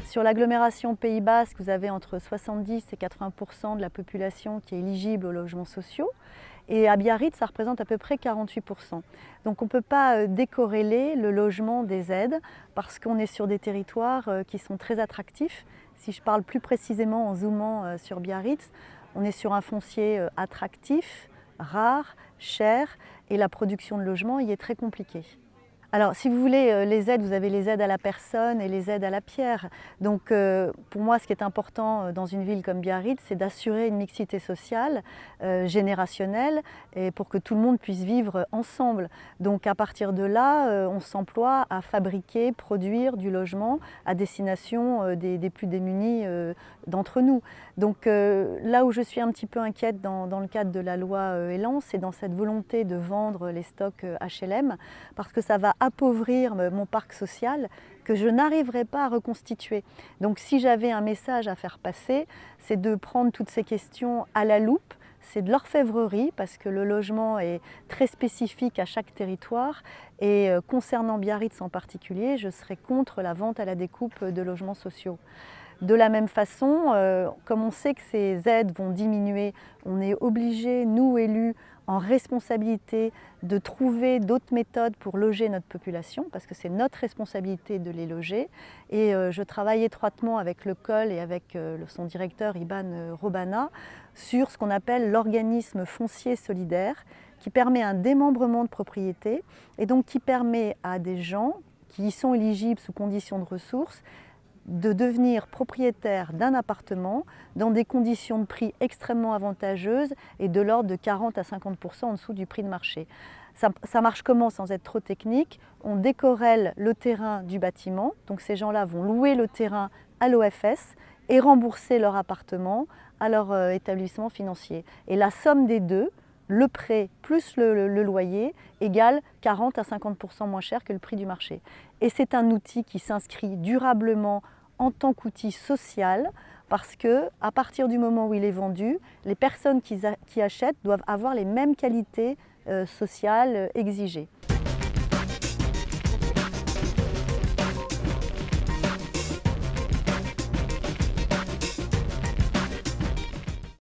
Sur l'agglomération Pays Basque, vous avez entre 70 et 80% de la population qui est éligible aux logements sociaux. Et à Biarritz, ça représente à peu près 48%. Donc on ne peut pas décorréler le logement des aides parce qu'on est sur des territoires qui sont très attractifs. Si je parle plus précisément en zoomant sur Biarritz, on est sur un foncier attractif, rare, cher, et la production de logements y est très compliquée. Alors, si vous voulez, les aides, vous avez les aides à la personne et les aides à la pierre. Donc, pour moi, ce qui est important dans une ville comme Biarritz, c'est d'assurer une mixité sociale, générationnelle, et pour que tout le monde puisse vivre ensemble. Donc, à partir de là, on s'emploie à fabriquer, produire du logement à destination des plus démunis d'entre nous. Donc, là où je suis un petit peu inquiète dans le cadre de la loi Elan, c'est dans cette volonté de vendre les stocks HLM, parce que ça va appauvrir mon parc social que je n'arriverai pas à reconstituer. Donc si j'avais un message à faire passer, c'est de prendre toutes ces questions à la loupe, c'est de l'orfèvrerie parce que le logement est très spécifique à chaque territoire et concernant Biarritz en particulier, je serais contre la vente à la découpe de logements sociaux. De la même façon, comme on sait que ces aides vont diminuer, on est obligé, nous élus, en responsabilité, de trouver d'autres méthodes pour loger notre population, parce que c'est notre responsabilité de les loger. Et je travaille étroitement avec le COL et avec son directeur Iban Robana sur ce qu'on appelle l'organisme foncier solidaire, qui permet un démembrement de propriété et donc qui permet à des gens qui y sont éligibles sous conditions de ressources de devenir propriétaire d'un appartement dans des conditions de prix extrêmement avantageuses et de l'ordre de 40 à 50% en dessous du prix de marché. Ça marche comment sans être trop technique? On décorrèle le terrain du bâtiment, donc ces gens-là vont louer le terrain à l'OFS et rembourser leur appartement à leur établissement financier. Et la somme des deux, le prêt plus le loyer, égale 40 à 50% moins cher que le prix du marché. Et c'est un outil qui s'inscrit durablement en tant qu'outil social parce qu'à partir du moment où il est vendu, les personnes qui achètent doivent avoir les mêmes qualités sociales exigées.